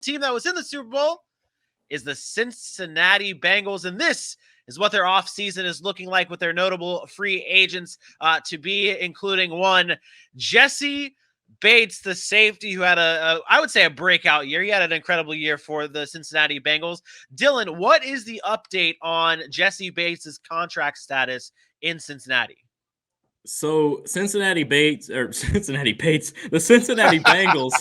team that was in the Super Bowl is the Cincinnati Bengals, and this is what their offseason is looking like with their notable free agents to be, including one, Jesse Bates, the safety, who had I would say a breakout year. He had an incredible year for the Cincinnati Bengals. Dylan, what is the update on Jesse Bates' contract status in Cincinnati? So the Cincinnati Bengals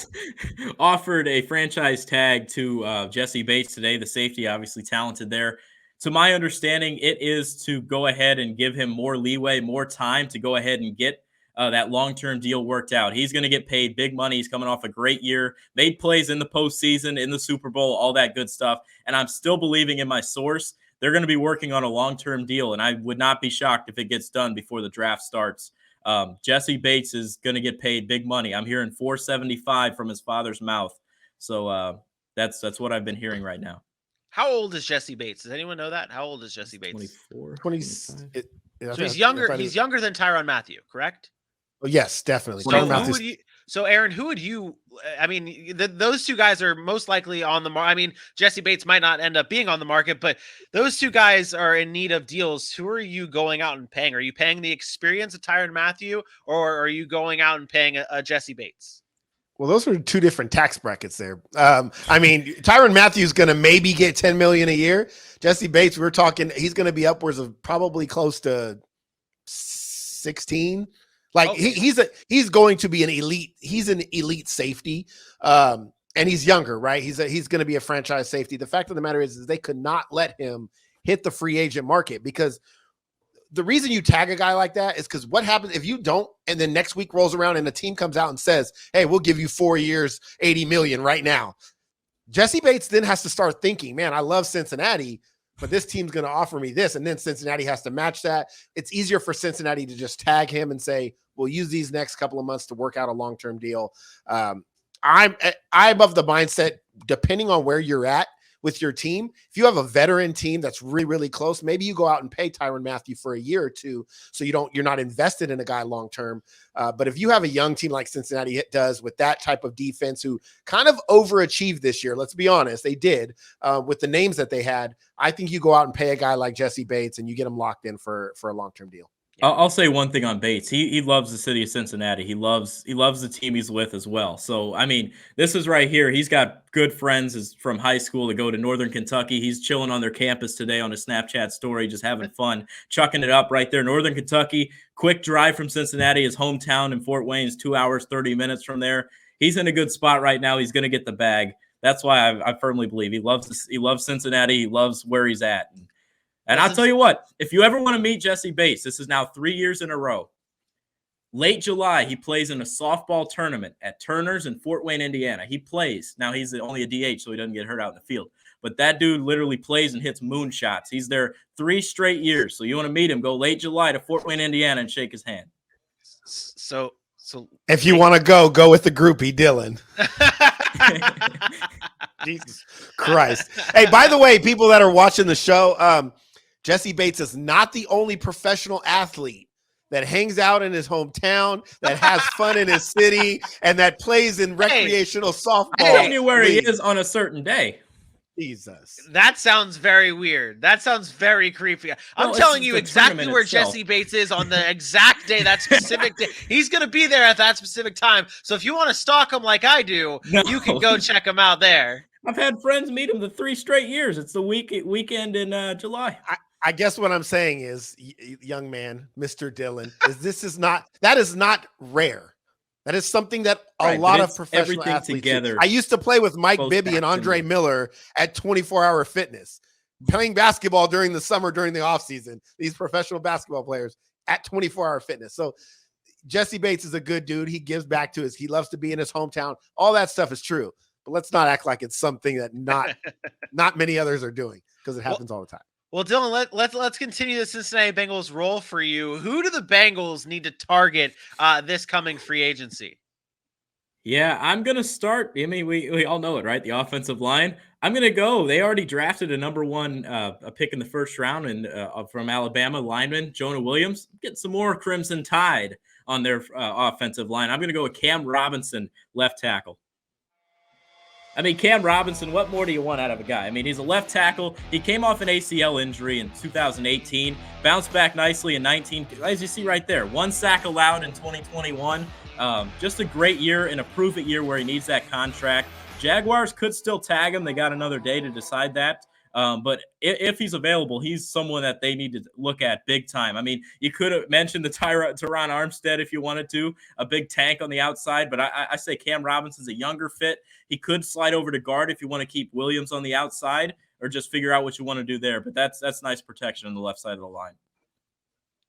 offered a franchise tag to Jesse Bates today, the safety, obviously talented there. To my understanding, it is to go ahead and give him more leeway, more time to go ahead and get that long-term deal worked out. He's going to get paid big money. He's coming off a great year, made plays in the postseason, in the Super Bowl, all that good stuff. And I'm still believing in my source. They're going to be working on a long-term deal, and I would not be shocked if it gets done before the draft starts. Jesse Bates is going to get paid big money. I'm hearing $475 from his father's mouth. So that's what I've been hearing right now. How old is Jesse Bates? Does anyone know that? How old is Jesse Bates? 24. 20. So he's younger. He's younger than Tyrann Mathieu, correct? Oh, yes, definitely. So, Aaron, who would you? I mean, those two guys are most likely on the market. I mean, Jesse Bates might not end up being on the market, but those two guys are in need of deals. Who are you going out and paying? Are you paying the experience of Tyrann Mathieu, or are you going out and paying a Jesse Bates? Well, those are two different tax brackets there. I mean, Tyrann Mathieu is going to maybe get $10 million a year. Jesse Bates, we're talking, he's going to be upwards of probably close to 16. Like okay. he's going to be an elite. He's an elite safety, and he's younger, right? He's going to be a franchise safety. The fact of the matter is they could not let him hit the free agent market, because the reason you tag a guy like that is because what happens if you don't, and then next week rolls around and the team comes out and says, "Hey, we'll give you 4 years, $80 million right now." Jesse Bates then has to start thinking, "Man, I love Cincinnati, but this team's going to offer me this." And then Cincinnati has to match that. It's easier for Cincinnati to just tag him and say, we'll use these next couple of months to work out a long-term deal. I'm of the mindset, depending on where you're at with your team, if you have a veteran team that's really, really close, maybe you go out and pay Tyrann Mathieu for a year or two, so you're not invested in a guy long-term. But if you have a young team like Cincinnati does with that type of defense, who kind of overachieved this year, let's be honest, they did with the names that they had. I think you go out and pay a guy like Jesse Bates and you get him locked in for a long-term deal. I'll say one thing on Bates. He loves the city of Cincinnati. He loves the team he's with as well. So, I mean, this is right here. He's got good friends from high school that go to Northern Kentucky. He's chilling on their campus today on a Snapchat story, just having fun, chucking it up right there. Northern Kentucky, quick drive from Cincinnati. His hometown in Fort Wayne is 2 hours, 30 minutes from there. He's in a good spot right now. He's going to get the bag. That's why I firmly believe he loves Cincinnati. He loves where he's at. And I'll tell you what, if you ever want to meet Jesse Bates, this is now 3 years in a row. Late July, he plays in a softball tournament at Turner's in Fort Wayne, Indiana. He plays. Now, he's only a DH, so he doesn't get hurt out in the field. But that dude literally plays and hits moonshots. He's there 3 straight years. So you want to meet him, go late July to Fort Wayne, Indiana, and shake his hand. So if you want to go with the groupie, Dylan. Jesus Christ. Hey, by the way, people that are watching the show, Jesse Bates is not the only professional athlete that hangs out in his hometown, that has fun in his city, and that plays in recreational softball. I'm telling you where he is on a certain day. Jesus. That sounds very weird. That sounds very creepy. I'm telling you exactly where Jesse Bates is on the exact day, that specific day. He's going to be there at that specific time. So if you want to stalk him like I do, you can go check him out there. I've had friends meet him the 3 straight years. It's the weekend in July. I guess what I'm saying is, young man, Mr. Dylan, that is not rare. That is something that a lot of professional athletes together. I used to play with Mike Bibby and Andre Miller at 24-Hour Fitness, playing basketball during the summer, during the offseason, these professional basketball players at 24-Hour Fitness. So Jesse Bates is a good dude. He gives back to he loves to be in his hometown. All that stuff is true. But let's not act like it's something that not many others are doing, because it happens all the time. Well, Dylan, let's continue the Cincinnati Bengals role for you. Who do the Bengals need to target this coming free agency? Yeah, I'm going to start. I mean, we all know it, right? The offensive line. I'm going to go. They already drafted a number 1 a pick in the first round and from Alabama, lineman Jonah Williams. Get some more Crimson Tide on their offensive line. I'm going to go with Cam Robinson, left tackle. I mean, Cam Robinson, what more do you want out of a guy? I mean, he's a left tackle. He came off an ACL injury in 2018, bounced back nicely in 19. As you see right there, 1 sack allowed in 2021. Just a great year and a prove-it year where he needs that contract. Jaguars could still tag him. They got another day to decide that. But if he's available, he's someone that they need to look at big time. I mean, you could have mentioned the Teron Armstead if you wanted to, a big tank on the outside, but I say Cam Robinson's a younger fit. He could slide over to guard if you want to keep Williams on the outside or just figure out what you want to do there. But that's nice protection on the left side of the line.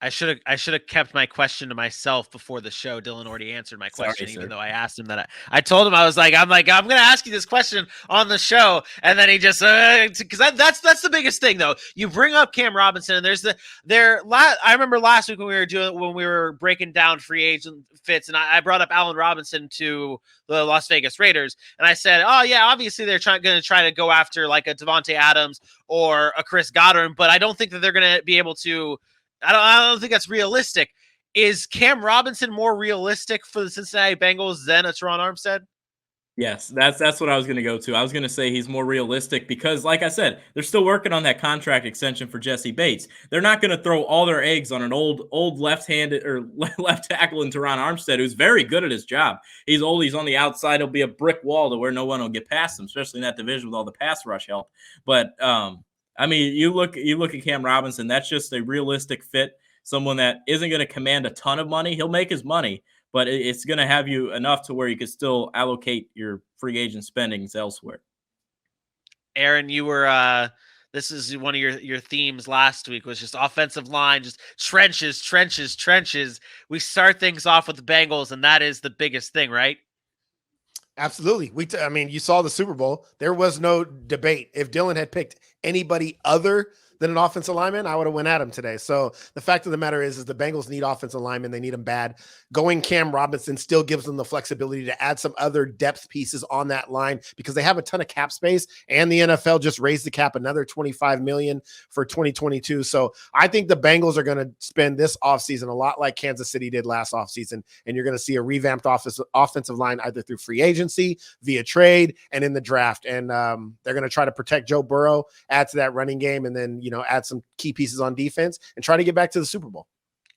I should have kept my question to myself before the show. Dylan already answered my question, Sorry, even sir. though I asked him that. I told him I'm going to ask you this question on the show, and then he just because that's the biggest thing though. You bring up Cam Robinson, and I remember last week when we were breaking down free agent fits, and I brought up Allen Robinson to the Las Vegas Raiders, and I said, oh yeah, obviously they're going to try to go after like a Devontae Adams or a Chris Goddard, but I don't think that they're going to be able to. I don't think that's realistic. Is Cam Robinson more realistic for the Cincinnati Bengals than a Teron Armstead? Yes, that's what I was going to go to. I was going to say he's more realistic because, like I said, they're still working on that contract extension for Jesse Bates. They're not going to throw all their eggs on an old left-handed or left tackle in Teron Armstead, who's very good at his job. He's old. He's on the outside. He'll be a brick wall to where no one will get past him, especially in that division with all the pass rush help. But I mean, you look at Cam Robinson, that's just a realistic fit, someone that isn't going to command a ton of money. He'll make his money, but it's going to have you enough to where you can still allocate your free agent spendings elsewhere. Aaron, you were this is one of your themes last week was just offensive line, just trenches. We start things off with the Bengals, and that is the biggest thing, right? Absolutely. I mean, you saw the Super Bowl. There was no debate. If Dylan had picked anybody other than an offensive lineman, I would have went at him today. So the fact of the matter is the Bengals need offensive linemen. They need them bad. Going Cam Robinson still gives them the flexibility to add some other depth pieces on that line because they have a ton of cap space, and the NFL just raised the cap another $25 million for 2022. So I think the Bengals are going to spend this offseason a lot like Kansas City did last offseason, and you're going to see a revamped offensive line either through free agency, via trade, and in the draft. And they're going to try to protect Joe Burrow, add to that running game, and then add some key pieces on defense and try to get back to the Super Bowl.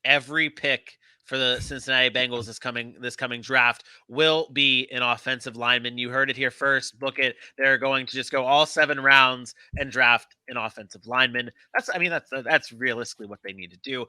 Every pick for the Cincinnati Bengals this coming draft will be an offensive lineman. You heard it here first. Book it. They're going to just go all 7 rounds and draft an offensive lineman. That's realistically what they need to do.